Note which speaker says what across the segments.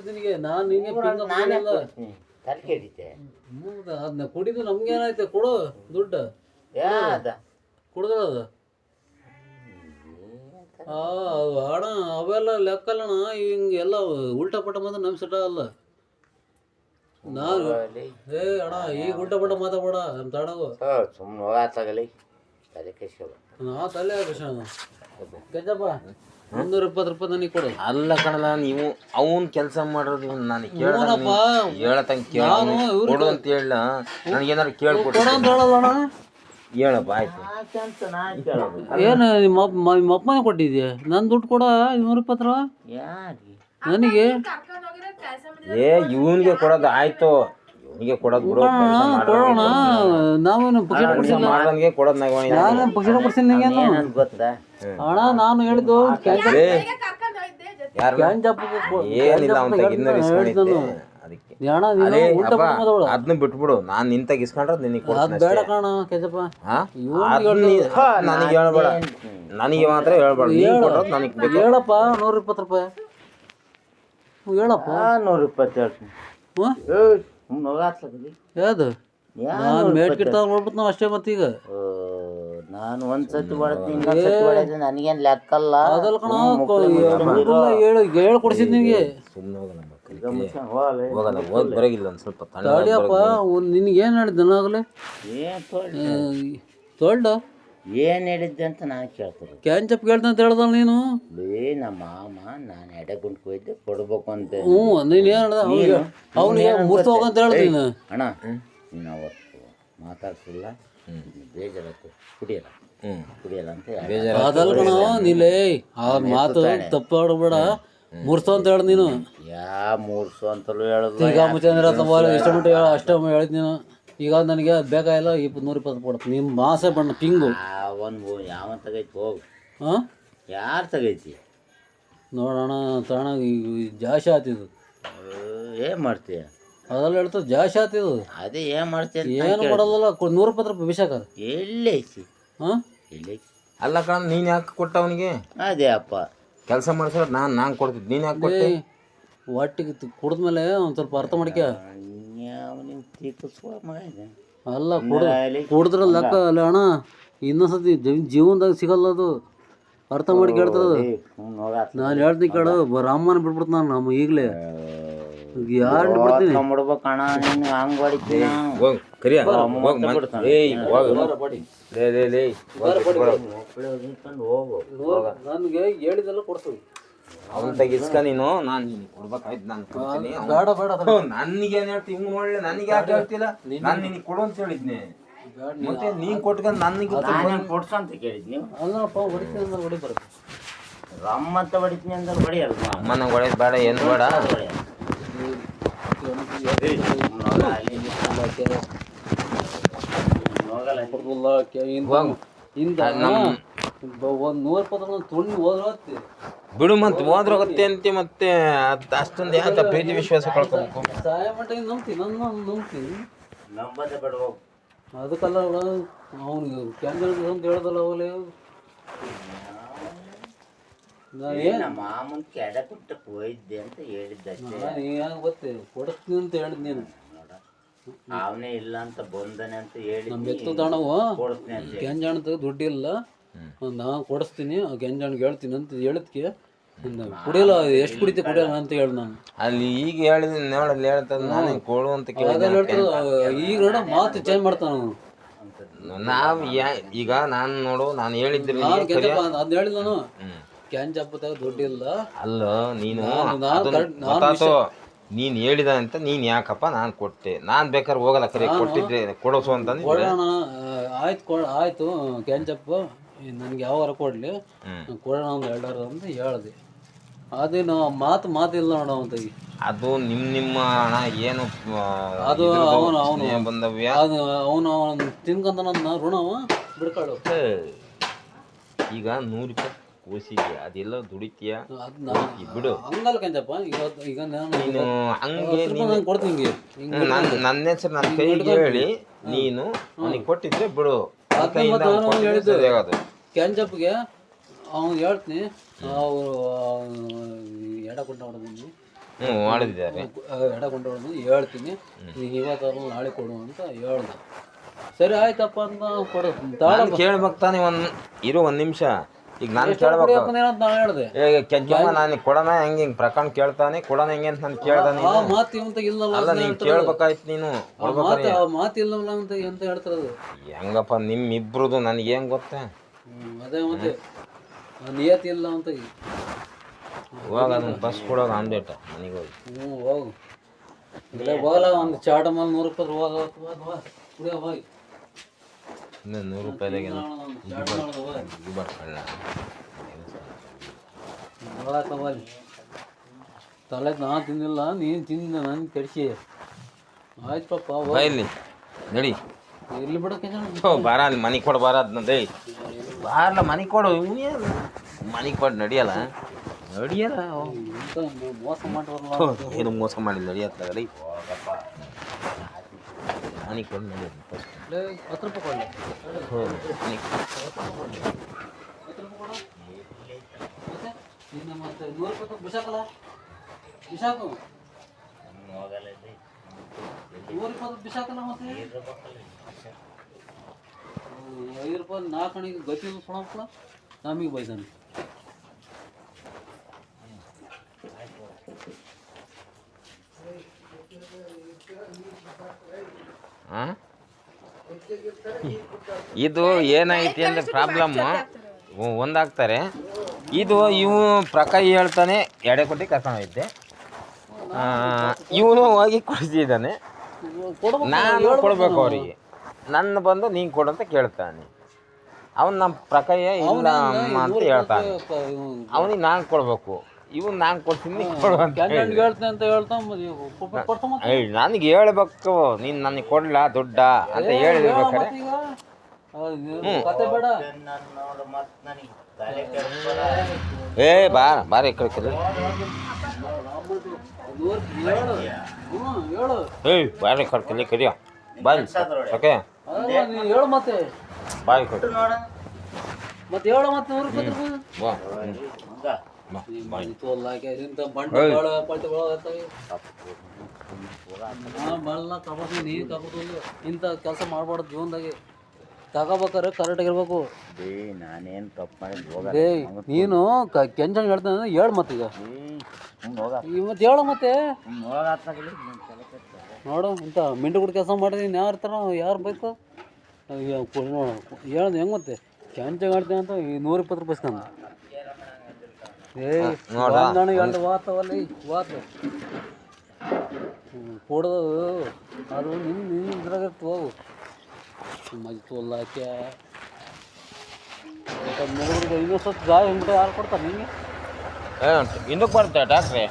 Speaker 1: ನಿನಗೆ ನಾನು ನಿನಗೆ ಪಿಂಗ ಮಾಡಿಲ್ಲ
Speaker 2: ತಲೆ ಕೆಡಿತೆ
Speaker 1: ಅದನ್ನ ಕುಡಿದು ನಮ್ಗೆ ಏನಾಯ್ತು ಕೊಡು ದುಡ್ಡು
Speaker 2: ಯಾದ
Speaker 1: ಕುಡ್ದದ ಅದು ಹಣ ಅವೆಲ್ಲ ಲೆಕ್ಕಲ್ಲಣ ಹಿಂಗೆಲ್ಲ ಉಲ್ಟಾ ಪಟ್ಟ ಮಾತ್ರ ನಮ್ ಸೆಟ ಅಲ್ಲ ನಾನು ಅಣ್ಣ ಈಗ ಉಲ್ಟಾ ಪಟ್ಟ ಮಾತಾಡ ನಮ್ಮ ತಾಡಗು
Speaker 2: ಸುಮ್ಮನೆ ಹೋಗಾತಾಗಲಿ ತಲೆ ಕೆಸ್ಕೊಳ
Speaker 1: ನಾ ತಲೆ ಕೆಂಚಪ್ಪ 120 ರೂಪಾಯಿ ನನಗೆ ಕೊಡು.
Speaker 3: ಅಲ್ಲ ಕಣಲ್ಲ ನೀವು ಅವನ್ ಕೆಲಸ ಮಾಡೋದು ನನಗೆ ಹೇಳತಂಗ ಕೊಡು ಅಂತ ಹೇಳ ನನಗೇನಾರು ಕೇಳ್ಕೊಡು ಹೇಳಪ್ಪ ಆಯ್ತು.
Speaker 1: ಏನು ನಿಮ್ಮ ಅಪ್ಪನೇ ಕೊಟ್ಟಿದ್ಯಾ ನನ್ನ ದುಡ್ಡು ಕೊಡ 220 ರೂಪಾಯಿ ನನಗೆ
Speaker 3: ಇವನಿಗೆ ಕೊಡೋದು ಆಯ್ತು ಇವನಿಗೆ ಕೊಡೋದು ಬಿಡು
Speaker 1: ಕೊಡೋಣ ನಾವೇನು ಪಕ್ಷ ಕೊಡ್ಸಿಲ್ಲ
Speaker 3: ಮಾಡ್ದಂಗೆ ಕೊಡೋದು
Speaker 1: ನಾನು ಪಕ್ಷ ಕೊಡ್ಸಿಲ್ಲ ನಿಂಗೆ
Speaker 2: ಗೊತ್ತಾ
Speaker 1: ಅಣ್ಣ ನಾನು ಹೇಳಿದ್ದು
Speaker 3: ಏನಿಲ್ಲ ಅವನ ಇನ್ನೂ ಇಸ್ಕೊಂಡಿದ್ದೆ ಅದಕ್ಕೆ ಅದನ್ನ ಬಿಟ್ಬಿಡು ನಾನು ನಿಂತಾಗ ಇಸ್ಕೊಂಡ್ರೆ ನಿನಗೆ ಕೊಡ್ತೀನಿ
Speaker 1: ಬೇಡ ಕಾಣ ಕೆಂಚಪ್ಪ
Speaker 3: ನನಗೆ ಹೇಳ್ಬೇಡ ನನಗೆ ಮಾತ್ರ ಹೇಳ್ಬೇಡ ನೀನು ಕೊಡೋದು ನನಗೆ ಬೇಕು
Speaker 1: ಹೇಳಪ್ಪ 120 ರೂಪಾಯಿ ಹೇಳಪ್ಪ
Speaker 2: 120 ಹೇಳ್ತೀನಿ
Speaker 1: ಯಾವ್ದು ನಾನು ಮೇಟ್ಕಿಟ್ ನೋಡ್ಬಿಟ್ಟು ನಾವು ಅಷ್ಟೇ ಮತ್ತೀಗ
Speaker 2: ನಾನು ಒಂದ್ಸತಿ ಹೊಡೆದ್ನಿ ಇನ್ನೊಂದ್ಸತಿ ಹೊಡೆದ್ರೆ ನನಗೇನು ಲೆಕ್ಕಲ್ಲ
Speaker 1: ಅದಲ್ಲ ಕಣ ಹೇಳಿ ಕೊಡ್ಸಿದ್ ನಿನಗೆ
Speaker 3: ಹೋಗಿ ಬರಗಿಲ್ಲ ಒಂದು ಸ್ವಲ್ಪ
Speaker 1: ತಡಿಯಪ್ಪ ನಿನಗೆ ಏನು ಹೇಳಿದ್ದೆ ನಾಗಲೇ ತೊಳ್ಡ
Speaker 2: ಏನು ಹೇಳಿದ್ದೆ ಅಂತ ನಾನು ಕೇಳ್ತೀನಿ
Speaker 1: ಕ್ಯಾಂಚಪ್ ಕೇಳ್ತ ಅಂತ ಹೇಳ್ದಲ್ಲ ನೀನು
Speaker 2: ನಮ್ಮ ಮಾಮ ನಾನು ಎಡೆಗುಂಟು ಹೋಯ್ದೆ ಕೊಡ್ಬೇಕು ಅಂತ
Speaker 1: ನೀನು ಏನು ಹೇಳ್ದ ಅವ್ನಿಗೆ ಮುರ್ತು ಹೋಗಂತ ಹೇಳ್ತೀನಿ
Speaker 2: ಅಣ್ಣ ನೀನು ಅವತ್ತು ಮಾತಾಡ್ಸಿಲ್ಲ ಬೇಜಾರತ್ತೆ ಕುಡಿಯಲ್ಲ ಕುಡಿಯಲ್ಲ ಅಂತ
Speaker 1: ಅದಲ್ಲ ಕಣ ನೀಲೇ ಆ ಮಾತು ತಪ್ಪು ಆಡಬೇಡ ಮುರ್ಸು ಅಂತ ಹೇಳ ನೀನು
Speaker 2: ಮೂರ್ಸು ಅಂತಲೂ ಹೇಳೋದು
Speaker 1: ಈಗ ಮುಂಚೆ ಇಷ್ಟ ಮಟ್ಟ ಅಷ್ಟೇ ಹೇಳಿದ್ ನೀನು ಈಗ ನನಗೆ ಬೇಕಾಗಿಲ್ಲ 120 ಕೊಡತ್ತೆ ನಿಮ್ಮ ಮಾಸೆ ಬಣ್ಣ ಪಿಂಗು
Speaker 2: ಒಂದು ಯಾವ ತಗೈತಿ ಹೋಗು
Speaker 1: ಹಾಂ
Speaker 2: ಯಾರು ತಗೈತಿ
Speaker 1: ನೋಡೋಣ ತಣ ಜಾಸ್ತಿ ಆತಿದ್ದು
Speaker 2: ಏನು ಮಾಡ್ತೀಯ
Speaker 1: ಅದೆಲ್ಲ ಹೇಳ್ತದೆ ಜಾಸ್ತಿ ಆತಿದ್ದು
Speaker 2: ಅದೇ ಏನು ಮಾಡ್ತೀಯ
Speaker 1: ಏನು ಮಾಡೋದಲ್ಲ 120 ರೂಪಾಯಿ ಬಿಸಾಕ
Speaker 2: ಎಲ್ಲೈತಿ
Speaker 1: ಹಾಂ
Speaker 2: ಎಲ್ಲೈತಿ
Speaker 3: ಅಲ್ಲ ಕಣ ನೀನು ಯಾಕೆ ಕೊಟ್ಟ ಅವನಿಗೆ
Speaker 2: ಅದೇ ಅಪ್ಪ
Speaker 3: ಕೆಲಸ ಮಾಡಿಸೋ ನಾನು ಕೊಡ್ತಿದ್ದೆ ನೀನು ಯಾಕೆ ಕೊಟ್ಟೆ
Speaker 1: ಒಟ್ಟಿಗೆ ಕುಡಿದ್ಮೇಲೆ ಒಂದು ಸ್ವಲ್ಪ ಅರ್ಥ ಮಾಡ್ಕ ಅಲ್ಲ ಕುಡಿದ್ರೆ ಲೆಕ್ಕ ಅಲ್ಲ ಅಣ್ಣ ಇನ್ನೊಂದ್ಸತಿ ಜೀವನದಾಗ ಸಿಗಲ್ಲ ಅದು ಅರ್ಥ ಮಾಡಿ ಕೇಳ್ತದ ನಾನು ಹೇಳ್ತೀನಿ ಕೇಳು ರಾಮನ ಬಿಟ್ಬಿಡ್ತ ನಾನು ನಮ್ಮ ಈಗಲೇ ಯಾರು ಬಿಡ್ತೀನಿ
Speaker 2: ಬಿಡ್ಬೇಕಣ್ಣ ನೀನು ಹಂಗೆ ಹೊಡಿತೀನಿ
Speaker 1: ನನಗೆ ಹೇಳಿದೆಲ್ಲ ಕೊಡ್ತೀವಿ
Speaker 3: ಅವನ್ ತಗಿಸ್ಕ ನೀನು ನಾನು ನಿನಗೆ ಕೊಡ್ಬೇಕಾಯ್ತು ನಾನು ಕೊಡ್ತೀನಿ
Speaker 1: ಬೇಡ ಬೇಡ
Speaker 3: ನನಗೇನು ಹೇಳ್ತಿ ಹಿಂಗೆ ನೋಡಲಿ ನನಗೆ ಯಾಕೆ ಹೇಳ್ತಿಲ್ಲ ನಾನು ನಿನಗೆ ಕೊಡು ಅಂತ ಹೇಳಿದ್ನಿ ಮತ್ತೆ ನೀನು ಕೊಟ್ಕೊಂಡು ನನಗೆ
Speaker 2: ಕೊಡ್ಸು ಅಂತ ಕೇಳಿದ್ನಿ
Speaker 1: ಅಲ್ಲಪ್ಪ ಹೊಡಿತೀನಿ ಅಂದ್ರೆ ಹೊಡಿ ಬರುತ್ತೆ
Speaker 2: ರಮ್ಮಂತ ಹೊಡಿತೀನಿ ಅಂದ್ರೆ ಹೊಡಿಯಲ್ಲ
Speaker 3: ಅಮ್ಮನ ಹೊಡೆಯೋದು ಬೇಡ ಏನು ಬೇಡ
Speaker 1: ಒಂದು 120 ತುಣ್ಣಿ ಹೋದ್ರತ್ತೆ
Speaker 3: ಬಿಡು ಮತ್ತೆ ಹೋದ್ರೋಗತ್ತೆ ಅಂತ ಮತ್ತೆ ಅಷ್ಟೊಂದು ಯಾಕೆ ಪ್ರೀತಿ ವಿಶ್ವಾಸ ಕಳ್ಕೊಬೇಕು
Speaker 1: ಸಹಾಯ ಮಟ್ಟಿಗೆ ನಂಬ್ತೀನಿ ನನ್ನ ನಂಬ್ತೀನಿ
Speaker 2: ನಂಬದೆ ಬಿಡ್ಬೇಕು
Speaker 1: ಅದಕ್ಕಲ್ಲ ಅವ್ನಿಗೆ ಕ್ಯಾನ್ಸರ್ ಅಂತ ಹೇಳ್ದಲ್ಲ ಅವಲೇ
Speaker 2: ನಮ್ಮ ಮಾಮನ್ ಕೆಡ ಕೊಟ್ಟಕ್ಕೆ ಹೋಯ್ದೆ ಅಂತ ಹೇಳಿದ್ದಷ್ಟೇ
Speaker 1: ನಾನು ಗೊತ್ತೇ ಕೊಡಿಸ್ತೀನಿ ಅಂತ ಹೇಳಿದ್ ನೀನು
Speaker 2: ಅವನೇ ಇಲ್ಲ ಅಂತ ಬಂದನೆ ಅಂತ ಹೇಳಿ
Speaker 1: ನಮ್ಮ ಎತ್ತು ತಾಣವು ಕೆಂಜಾಣದ ದುಡ್ಡಿಲ್ಲ ನಾನು ಕೊಡಿಸ್ತೀನಿ ಕೆಂಜಾಣಿಗೆ ಹೇಳ್ತೀನಿ ಅಂತ ಹೇಳಿದ್ಕೆ ಕುಡಿಯಲ್ಲ ಎಷ್ಟು ಕುಡಿತೆ ಕುಡಿಯಲ್ಲ ಅಂತ ಹೇಳಿ ನಾನು
Speaker 3: ಅಲ್ಲಿ ಈಗ ಹೇಳಿದ ನೋಡಲ್ಲಿ ಹೇಳ್ತದ ನಾನು ಕೊಡು ಅಂತ
Speaker 1: ಈಗ ನೋಡ ಮಾತು ಚೇಂಜ್ ಮಾಡ್ತಾನ
Speaker 3: ನಾವು ಈಗ ನಾನು ನೋಡು ನಾನು ಹೇಳಿದ್ರಿ
Speaker 1: ಅದ್ ಹೇಳಿದ ನಾನು ಕ್ಯಾಂಜಪ್ಪದಾಗ ದುಡ್ಡಿಲ್ಲ
Speaker 3: ಅಲ್ಲ ನೀನು ನೀನು ಹೇಳಿದ ಅಂತ ನೀನು ಯಾಕಪ್ಪ ನಾನು ಕೊಟ್ಟೆ ನಾನು ಬೇಕಾದ್ರೆ ಹೋಗಲ್ಲ ಕರೆ ಕೊಟ್ಟಿದ್ರೆ ಕೊಡೋಸು ಅಂತಂದು
Speaker 1: ಕೊಡೋಣ ಆಯ್ತು ಕ್ಯಾಂಜಪ್ಪ ನನಗೆ ಯಾವ ಕೊಡ್ಲಿ ಕೊಡೋಣ ಒಂದು 2 ಅಂತ ಹೇಳ್ದೆ ಅದೇನು ಮಾತಿಲ್ಲ ನೋಡ ಅವನಿಗೆ
Speaker 3: ಅದು ನಿಮ್ಮ ಹಣ ಏನು
Speaker 1: ಅದು ಅವನು
Speaker 3: ಬಂದವ್ಯ
Speaker 1: ಅವನು ತಿನ್ಕಂತ ನನ್ನ ಋಣವ ಬಿಡ್ಕಾಳು
Speaker 3: ಈಗ 100 ರೂಪಾಯಿ ಕೋಸಿಗೆ ಅದೆಲ್ಲ ದುಡಿತೀಯ ಬಿಡು
Speaker 1: ಹಂಗಲ್ಲ ಕೆಂಚಪ್ಪ ಈಗ
Speaker 3: ನೀನು ಹಂಗೆ
Speaker 1: ಕೊಡ್ತೀನಿ
Speaker 3: ನನ್ನ ಹೆಸರು ನನ್ನ ಕೈಗೆ ಹೇಳಿ ನೀನು ಅವನಿಗೆ ಕೊಟ್ಟಿದ್ರೆ ಬಿಡು
Speaker 1: ಕೆಂಚಪ್ಗೆ ಅವ್ನು ಹೇಳ್ತೀನಿ ಅವ್ರು ಎಡ ಕೊಟ್ಟು ನೋಡಿದ್ನಿ
Speaker 3: ಹ್ಞೂ ಮಾಡಿದ್ದಾರೆ.
Speaker 1: ಎಡ ಕೊಂಡೋಣ ಹೇಳ್ತೀನಿ, ಈಗ ಇವತ್ತು ನಾಳೆ ಕೊಡು ಅಂತ ಹೇಳ್ದೆ. ಸರಿ ಆಯ್ತಪ್ಪ ಅಂತ ಕೊಡು.
Speaker 3: ನಾನು ಕೇಳ್ಬೇಕು ತಾನೆ, ಒಂದು ನಿಮಿಷ. ಈಗ ನಾನು ಕೇಳ್ಬೇಕು,
Speaker 1: ನಾನು ಹೇಳ್ದೆ
Speaker 3: ಕೆಂಚಮ್ಮ ನಾನು ಕೊಡೋಣ ಹೆಂಗೆ ಹಿಂಗೆ ಪ್ರಕರಣ ಕೇಳ್ತಾನೆ, ಕೊಡೋಣ ಹೆಂಗೆ ಅಂತ ನಾನು ಕೇಳ್ತಾನೆ.
Speaker 1: ಮಾತು ಇವಂತ ಇಲ್ಲಲ್ಲ,
Speaker 3: ಅಲ್ಲ ನೀನು ಕೇಳ್ಬೇಕಾಯ್ತು, ನೀನು
Speaker 1: ಮಾತಿಲ್ಲಲ್ಲ ಅಂತ ಎಂತ ಹೇಳ್ತಾರದು.
Speaker 3: ಹೆಂಗಪ್ಪ ನಿಮ್ಮಿಬ್ರದು ನನಗೆ ಹೆಂಗೆ ಗೊತ್ತಾ?
Speaker 1: ಅದೇ ಮತ್ತೆ ನಿಯತಿ ಇಲ್ಲ ಅಂತ.
Speaker 3: ಹೋಗ ಅದನ್ನು ಬಸ್ ಕೊಡೋದು ಆಮ್ಲೆಟ್ ಮನೆಗೆ ಹೋಗಿ.
Speaker 1: ಹೋಗು ಇಲ್ಲ ಹೋಗಲ್ಲ, ಒಂದು ಚಾಟ ಮೇಲೆ 100 ರೂಪಾಯಿ ಕುಡಿಯೋ ಹೋಗಿ.
Speaker 3: ಇನ್ನು 100 ರೂಪಾಯಿದಾಗೆ
Speaker 1: ತಲೆ ನಾ ತಿಂದಿಲ್ಲ, ನೀನು ತಿಂದ ನನ್ ಕೆಡಿಸಿ. ಆಯ್ತು ಪಾಪ
Speaker 3: ಇಲ್ಲಿ ನಡಿ,
Speaker 1: ಇರ್ಲಿ ಬಿಡಕ್ಕೆ
Speaker 3: ಬಾರ ಅಲ್ಲಿ ಮನೆಗೆ ಕೊಡು, ಬಾರ ಅದನ್ನದೇ ಬಾರಲ್ಲ ಮನೆಗೆ ಕೊಡು. ಮನೆಗೆ ಕೊಡು ನಡಿಯಲ್ಲ, ನಡಿಯಲ್ಲ.
Speaker 1: ಮೋಸ ಮಾಡಿರಲ್ಲ,
Speaker 3: ಏನು ಮೋಸ ಮಾಡಿಲ್ಲ, ನಡಿಯತ್ತಾಗಲಿ. ಮನೆಗೆ ಕೊಡು ನಡಿ.
Speaker 1: 10 ರೂಪಾಯಿ ಕೊಡಲಿ. ಮತ್ತೆ 100 ರೂಪಾಯಿ ಬಿಸಾಕಲ್ಲ, ಬಿಸಾಕು. 100 ಬಿಸಾಕಲ್ಲ. ಮತ್ತೆ 5 ರೂಪಾಯಿ 4 ಹಣಿಗೆ ಗತಿ ಕೊಡಪ್ಪ, ನಮಗೆ ಬೈದಾನೆ.
Speaker 3: ಇದು ಏನಾಗೈತಿ ಅಂದ್ರೆ ಪ್ರಾಬ್ಲಮ್ಮು ಒಂದಾಗ್ತಾರೆ. ಇದು ಇವು ಪ್ರಕಾರ ಹೇಳ್ತಾನೆ ಎಡೆ ಕೊಟ್ಟು ಕರ್ಕೊಂಡೋಗಿದ್ದೆ, ಇವನು ಹೋಗಿ ಕೊಡಿಸಿದ್ದಾನೆ. ನಾನು ಕೊಡ್ಬೇಕು ಅವರಿಗೆ, ನನ್ನ ಬಂದು ನೀನು ಕೊಡಂತ ಕೇಳ್ತಾನೆ. ಅವನು ನಮ್ಮ ಪ್ರಕಾರ ಇಲ್ಲ ಅಮ್ಮ ಅಂತ ಹೇಳ್ತಾನೆ. ಅವನಿಗೆ ನಾನು ಕೊಡಬೇಕು, ಇವನು ನಾನು ಕೊಡ್ತೀನಿ ನನಗೆ ಹೇಳ್ಬೇಕು. ನೀನು ನನಗೆ ಕೊಡ್ಲ ದುಡ್ಡ ಅಂತ ಹೇಳಿರ್ಬೇಕಾರೆ ಬಾರಿ ಈ ಕಡೆ ಬಾರಿ ಕಡ್ಕಲಿ ಕರಿಯೋ ಬಾಯ್ ಓಕೆ
Speaker 1: ಹೇಳು ಮತ್ತೆ
Speaker 3: ಬಾಯ್ ಕೊಟ್ಟು
Speaker 1: ಮತ್ತೆ ಹೇಳು ಮತ್ತೆ 100 ರೂಪಾಯಿ ಇಂಥ ಕೆಲಸ ಮಾಡ್ಬಾರ್ದು ಜೀವನದಾಗೆ. ತಗೋಬೇಕಾರೆ ಕರೆಕ್ಟ್ ಆಗಿರ್ಬೇಕು.
Speaker 2: ನಾನೇನು ತಪ್ಪು ಮಾಡಿದ್ದು
Speaker 1: ನೀನು ಕೆಂಚನ್ ಹೇಳ್ತಾನೆ ಹೇಳು ಮತ್ತೀಗ ಮತ್ತೆ ಹೇಳು ಮತ್ತೆ ನೋಡು. ಇಂಥ ಮಿಂಡು ಕೂಡ ಕೆಲಸ ಮಾಡಿದೀನಿ ಯಾರು ಥರ ಯಾರು ಬೇಕು ನೋಡು ಹೇಳ್ದು ಹೆಂಗೆ ಮತ್ತೆ ಕೆಂಚನ್ ಹೇಳ್ತೀನಿ ಅಂತ 120 ರೂಪಾಯಿ ಇಸ್ಕೊಂಡು ವಾತವಲ್ಲ ವಾತ ಕೊಡೋದು ಅದು ನಿನ್ನ ಇದ್ರಾಗ ಹೋಗು ಮಜ್ ತೋಲ್ಲಾಕೆ ಇನ್ನೂ ಸ್ವಲ್ಪ ಗಾಯ ಹಿಂಗೆ ಯಾರು ಕೊಡ್ತಾರೆ ನಿಮಗೆ
Speaker 3: ಇನ್ನಕ್ಕೆ ಬರುತ್ತೆ ಡಾಕ್ಟ್ರೆ.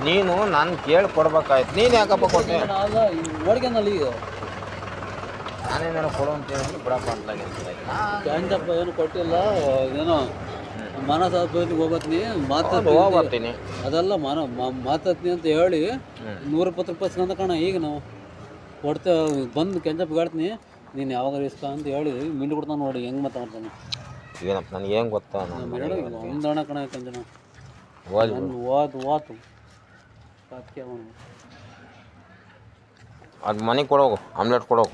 Speaker 3: ನೀನು ನಾನು ಕೇಳಿ ಕೊಡ್ಬೇಕಾಯ್ತು, ನೀನು ಯಾಕಪ್ಪ ಕೊಟ್ಟೆ?
Speaker 1: ನೋಡ್ಕೊಂಡಲ್ಲ ಈಗ
Speaker 3: ನಾನೇನಾರು ಕೊಡು ಅಂತ ಹೇಳಿ ಬಿಡಪ್ಪ ಅಂತಲಾಗಿ
Speaker 1: ಕ್ಯಾಂಟಪ್ಪ ಏನು ಕೊಟ್ಟಿಲ್ಲ. ಏನೋ ಮನಸ್ಸು ಹೋಗ್ಬತ್ತೀನಿ
Speaker 3: ಹೋಗ್ಬರ್ತೀನಿ
Speaker 1: ಅದೆಲ್ಲ ಮಾತಾಡ್ತೀನಿ ಅಂತ ಹೇಳಿ 120 ರೂಪಾಯಿ ಇಸ್ಕೊಂಡ ಕಣ. ಈಗ ನಾವು ಕೊಡ್ತೇವೆ ಬಂದು ಕೆಂಚಪ್ಪ ಹೇಳ್ತೀನಿ, ನೀನು ಯಾವಾಗ ಇಸ್ಕ ಅಂತ ಹೇಳಿ ಮಿಂಡು ಕೊಡ್ತಾನೆ ನೋಡಿ ಹೆಂಗೆ ಮಾತಾಡ್ತಾನೆ.
Speaker 3: ಏನಪ್ಪ ನನಗೆ ಹೆಂಗೆ ಗೊತ್ತಾ?
Speaker 1: ಒಂದು ಹಣ ಕಣ ಕಂಜನ ವಾತು
Speaker 3: ಅದು ಮನೆಗೆ ಕೊಡೋಗು, ಆಮ್ಲೆಟ್ ಕೊಡೋಗು.